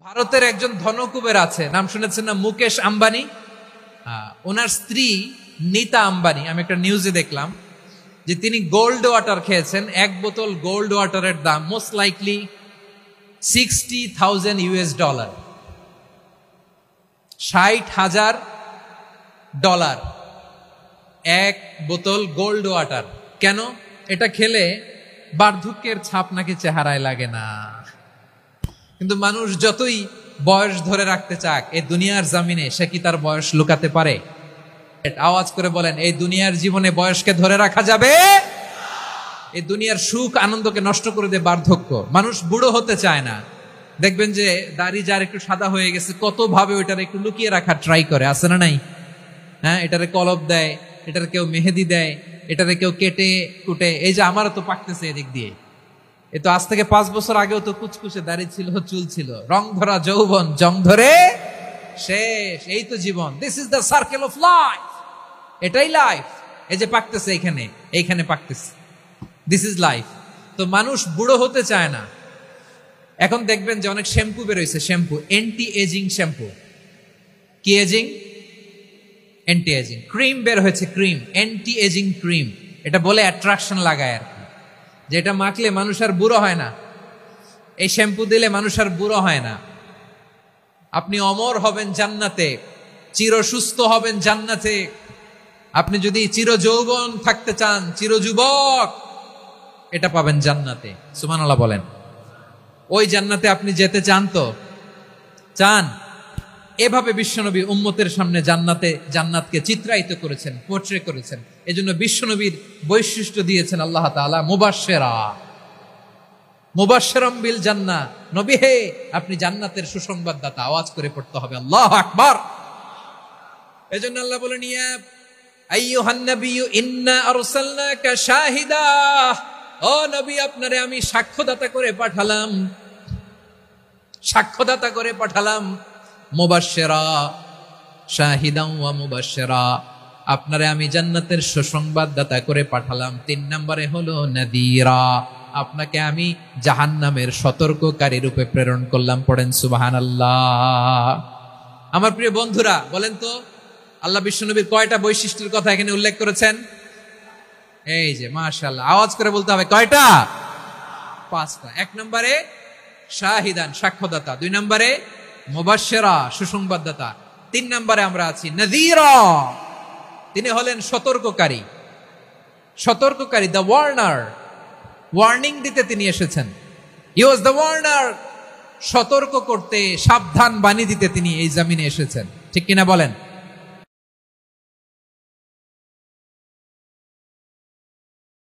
ভারতের একজন ধনকুবের আছে, নাম শুনেছেন না? মুকেশ আম্বানি। ওনার স্ত্রী নীতা আম্বানি, আমি একটা নিউজে দেখলাম যে তিনি গোল্ড ওয়াটার খেয়েছেন। এক বোতল গোল্ড ওয়াটারের দাম মোস্ট লাইকলি $60,000, $60,000 এক বোতল গোল্ড ওয়াটার। কেন? এটা খেলে বার্ধক্যের ছাপ নাকি চেহারায় লাগে না। কিন্তু মানুষ যতই বয়স ধরে রাখতে চাক, এই দুনিয়ার জামিনে সে কি তার বয়স লুকাতে পারে? আওয়াজ করে বলেন, এই দুনিয়ার জীবনে বয়সকে ধরে রাখা যাবে? এই দুনিয়ার সুখ আনন্দকে নষ্ট করে দেয় বার্ধক্য। মানুষ বুড়ো হতে চায় না। দেখবেন যে দাড়ি যার একটু সাদা হয়ে গেছে, কত ভাবে ওইটার একটু লুকিয়ে রাখার ট্রাই করে, আছে না নাই? হ্যাঁ, এটারে কলপ দেয়, এটার কেউ মেহেদি দেয়, এটারে কেউ কেটে কুটে। এই যে আমারও তো পাকতেছে এদিক দিয়ে, এ তো আজ থেকে 5 বছর আগেও তো কুচকুচে দাড়ি ছিল, চুল ছিল, রং ধরা যৌবন জং ধরে শেষ। এই তো জীবন। This is the circle of life. এটাই লাইফ। এই যে পাকতেছে এইখানে পাকতেছে, দিস ইজ লাইফ। তো মানুষ বুড়ো হতে চায় না। এখন দেখবেন যে অনেক শ্যাম্পু বেরোইছে, শ্যাম্পু অ্যান্টি এজিং শ্যাম্পু। কি এজিং? Anti ageing. ক্রিম বের হয়েছে, ক্রিম, অ্যান্টি এজিং ক্রিম। এটা বলে অ্যাট্রাকশন লাগায় আর কি, যে এটা মাখলে মানুষ আর বুড়ো হয় না, এই শ্যাম্পু দিলে মানুষ আর বুড়ো হয় না। আপনি অমর হবেন জান্নাতে, চির সুস্থ হবেন জান্নাতে। আপনি যদি চির যৌবন থাকতে চান, চির যুবক, এটা পাবেন জান্নাতে। সুবহানাল্লাহ বলেন। ওই জান্নাতে আপনি যেতে চান তো? চান? এভাবে বিশ্বনবী উম্মতের সামনে জান্নাতকে চিত্রায়িত করেছেন, পোর্ট্রে করেছেন। এজন্য বিশ্বনবীর বৈশিষ্ট্য দিয়েছেন আল্লাহ তাআলা মুবাশশিরাম বিল জান্নাহ। নবী হে, আপনি জান্নাতের সুসংবাদদাতা। আওয়াজ করে পড়তে হবে আল্লাহু আকবার। এজন্য আল্লাহ বলেন, ইয়া আইয়ুহান নাবিয়্যু ইন্না আরসালনাকা শাহিদা। ও নবী, আপনারে আমি সাক্ষ্যদাতা করে পাঠালাম, সাক্ষ্যদাতা করে পাঠালাম। মুবাশশিরা, শাহিদান ওয়া মুবাশশিরা, আপনারে আমি জান্নাতের সুসংবাদদাতা করে পাঠালাম। 3 নম্বরে হলো নাযীরা, আপনাকে আমি জাহান্নামের সতর্ককারী রূপে প্রেরণ করলাম। পড়েন সুবহানাল্লাহ। আমার প্রিয় বন্ধুরা, বলেন তো আল্লাহ বিশ্বনবীর কয়টা বৈশিষ্ট্যের কথা এখানে উল্লেখ করেছেন? এই যে মাশাআল্লাহ, আওয়াজ করে বলতে হবে, কয়টা? 5টা। 1 নম্বরে শাহিদান, সাক্ষ্যদাতা। 2 নম্বরে মুবাশশিরা, সুসংবাদদাতা। 3 নম্বরে আমরা আছি নাযীরা, তিনি হলেন সতর্ককারী। সতর্ককারী, দ্য ওয়ার্নার। ওয়ার্নিং দিতে তিনি এসেছেন। হি ওয়াজ দ্য ওয়ার্নার। সতর্ক করতে, সাবধান বাণী দিতে তিনি এই জমিনে এসেছেন। ঠিক কিনা বলেন?